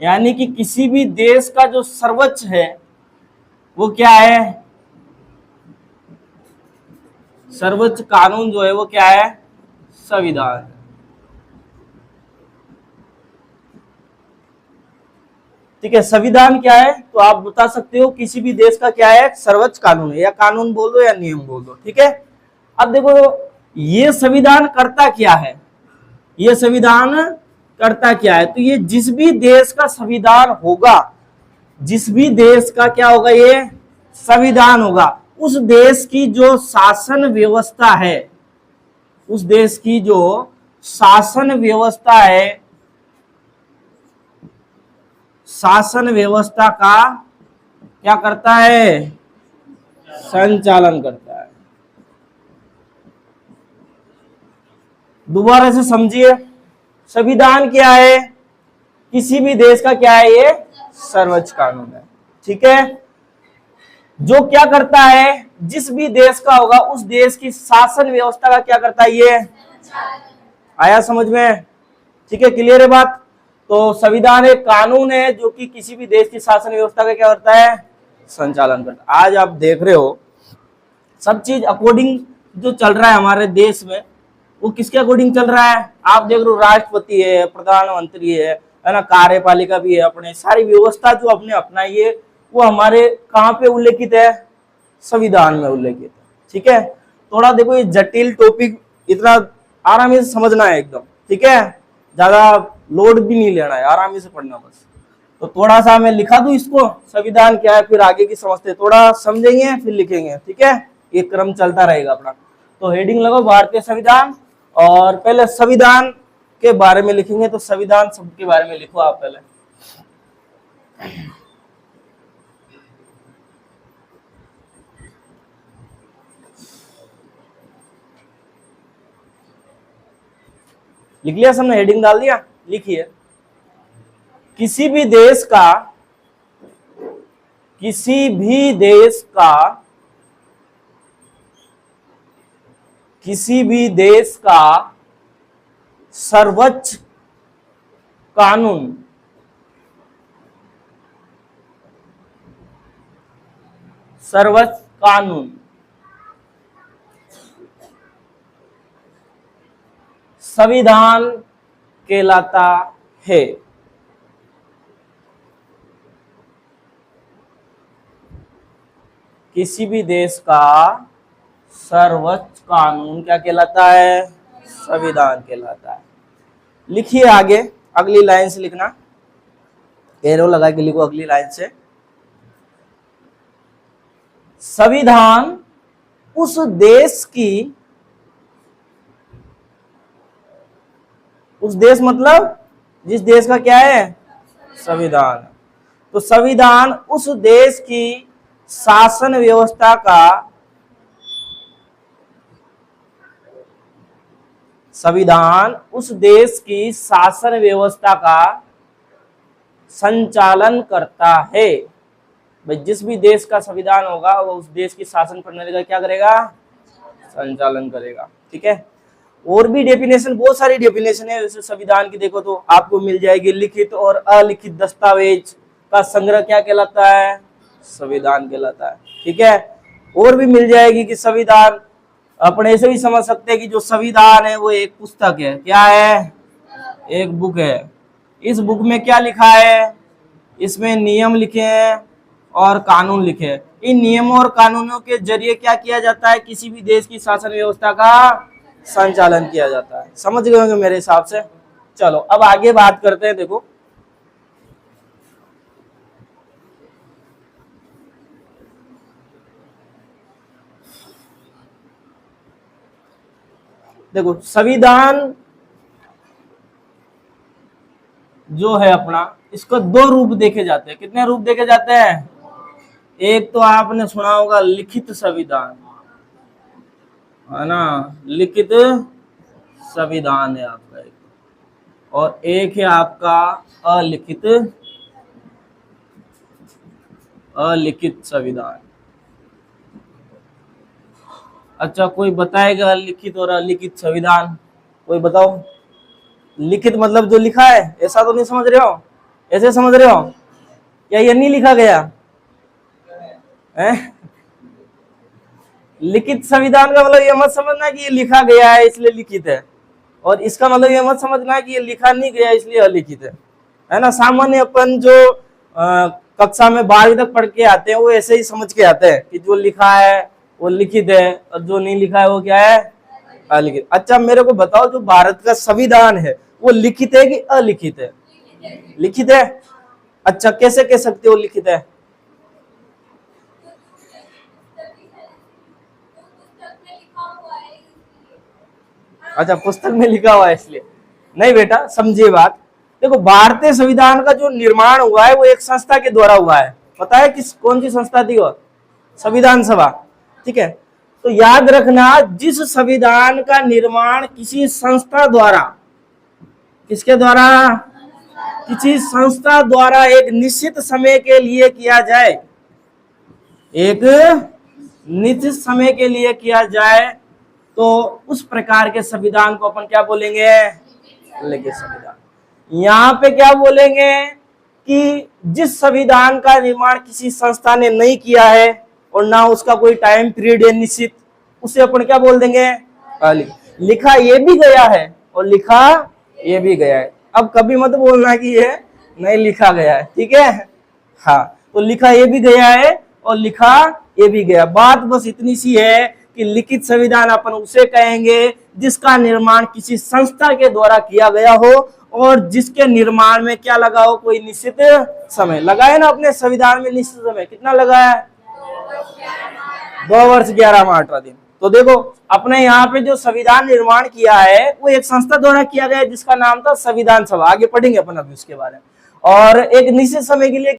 यानी कि किसी भी देश का जो सर्वोच्च है वो क्या है, सर्वोच्च कानून जो है वो क्या है, संविधान। ठीक है, संविधान क्या है तो आप बता सकते हो किसी भी देश का क्या है, सर्वोच्च कानून है, या कानून बोल दो या नियम बोल दो। ठीक है, अब देखो ये संविधान करता क्या है, ये संविधान करता क्या है, तो ये जिस भी देश का संविधान होगा, जिस भी देश का क्या होगा, ये संविधान होगा, उस देश की जो शासन व्यवस्था है, उस देश की जो शासन व्यवस्था है, शासन व्यवस्था का क्या करता है, संचालन करता है। दोबारा से समझिए, संविधान क्या है, किसी भी देश का क्या है, ये सर्वोच्च कानून है। ठीक है, जो क्या करता है, जिस भी देश का होगा उस देश की शासन व्यवस्था का क्या करता है, ये आया समझ में। ठीक है, क्लियर है बात। तो संविधान एक कानून है जो कि किसी भी देश की शासन व्यवस्था का क्या करता है, संचालन करता है। आज आप देख रहे हो सब चीज अकॉर्डिंग जो चल रहा है हमारे देश में, वो किसके अकॉर्डिंग चल रहा है, आप देख रहे हो राष्ट्रपति है, प्रधानमंत्री है ना, कार्यपालिका भी है, अपने सारी व्यवस्था जो अपने अपनाई है वो हमारे कहाँ पे उल्लेखित है, संविधान में उल्लेखित है। ठीक है, थोड़ा देखो ये जटिल टॉपिक इतना आराम से समझना है एकदम। ठीक है, ज्यादा लोड भी नहीं लेना है, आराम से पढ़ना बस। तो थोड़ा सा मैं लिखा दूं इसको, संविधान क्या है, फिर आगे की समझते, थोड़ा समझेंगे फिर लिखेंगे। ठीक है, ये क्रम चलता रहेगा अपना। तो हेडिंग लगाओ भारतीय संविधान, और पहले संविधान के बारे में लिखेंगे, तो संविधान शब्द के बारे में लिखो आप पहले। लिख लिया सबने, हेडिंग डाल दिया, लिखिए। किसी भी देश का, किसी भी देश का, किसी भी देश का सर्वोच्च कानून, सर्वोच्च कानून संविधान कहलाता है। किसी भी देश का सर्वोच्च कानून क्या कहलाता है, संविधान कहलाता है। लिखिए आगे, अगली लाइन से लिखना, एरो लगा के लिखो अगली लाइन से। संविधान उस देश की, उस देश मतलब जिस देश का क्या है, संविधान, तो संविधान उस देश की शासन व्यवस्था का, संविधान उस देश की शासन व्यवस्था का संचालन करता है। भाई जिस भी देश का संविधान होगा वो उस देश की शासन प्रणाली का क्या करेगा, संचालन करेगा। ठीक है, और भी डेफिनेशन, बहुत सारी डेफिनेशन है जैसे संविधान की देखो तो आपको मिल जाएगी, लिखित और अलिखित दस्तावेज का संग्रह क्या कहलाता है, संविधान कहलाता है। ठीक है, और भी मिल जाएगी कि संविधान, अपने ऐसे भी समझ सकते हैं कि जो संविधान है वो एक पुस्तक है, क्या है, एक बुक है। इस बुक में क्या लिखा है, इसमें नियम लिखे हैं और कानून लिखे हैं। इन नियमों और कानूनों के जरिए क्या किया जाता है, किसी भी देश की शासन व्यवस्था का संचालन किया जाता है। समझ गए होंगे मेरे हिसाब से। चलो अब आगे बात करते हैं। देखो देखो संविधान जो है अपना, इसको दो रूप देखे जाते हैं। कितने रूप देखे जाते हैं, एक तो आपने सुना होगा लिखित संविधान, है ना, लिखित संविधान है आपका एक, और एक है आपका अलिखित, अलिखित संविधान। अच्छा कोई बताएगा लिखित और अलिखित संविधान, कोई बताओ। लिखित मतलब जो लिखा है, ऐसा तो नहीं समझ रहे हो, ऐसे समझ रहे हो क्या? ये नहीं लिखा गया है? लिखित संविधान का मतलब ये मत समझना कि ये लिखा गया है इसलिए लिखित है, और इसका मतलब ये मत समझना कि ये लिखा नहीं गया इसलिए अलिखित है ना। सामान्य अपन जो कक्षा में 12वीं तक पढ़ के आते हैं वो ऐसे ही समझ के आते हैं कि जो लिखा है वो लिखित है और जो नहीं लिखा है वो क्या है, अलिखित। अच्छा मेरे को बताओ, जो भारत का संविधान है वो लिखित है कि अलिखित है? लिखित है। अच्छा कैसे कह सकते हो लिखित है? अच्छा पुस्तक में लिखा हुआ है इसलिए। नहीं बेटा समझिए बात, देखो भारतीय संविधान का जो निर्माण हुआ है वो एक संस्था के द्वारा हुआ है। पता है किस कौन सी संस्था थी वो? संविधान सभा। ठीक है, तो याद रखना, जिस संविधान का निर्माण किसी संस्था द्वारा, किसके द्वारा? किसी संस्था द्वारा एक निश्चित समय के लिए किया जाए, एक निश्चित समय के लिए किया जाए, तो उस प्रकार के संविधान को अपन क्या बोलेंगे? लिखित संविधान। यहाँ पे क्या बोलेंगे कि जिस संविधान का निर्माण किसी संस्था ने नहीं किया है और ना उसका कोई टाइम पीरियड है निश्चित, उसे अपन क्या बोल देंगे? लिखा ये भी गया है और लिखा ये भी गया है। अब कभी मत बोलना कि ये नहीं लिखा गया है, ठीक है? हाँ, तो लिखा ये भी गया है और लिखा ये भी गया। बात बस इतनी सी है कि लिखित संविधान अपन उसे कहेंगे जिसका निर्माण किसी संस्था के द्वारा किया गया हो और जिसके निर्माण में क्या लगा हो, कोई निश्चित समय लगा है ना। अपने संविधान में निश्चित समय कितना लगा है? 2 वर्ष 11 माह 18 दिन। तो देखो अपने यहाँ पे जो संविधान निर्माण किया है वो एक संस्था द्वारा किया गया है जिसका नाम था संविधान सभा। आगे पढ़ेंगे अपन अभी उसके बारे में। और एक निश्चित समय के लिए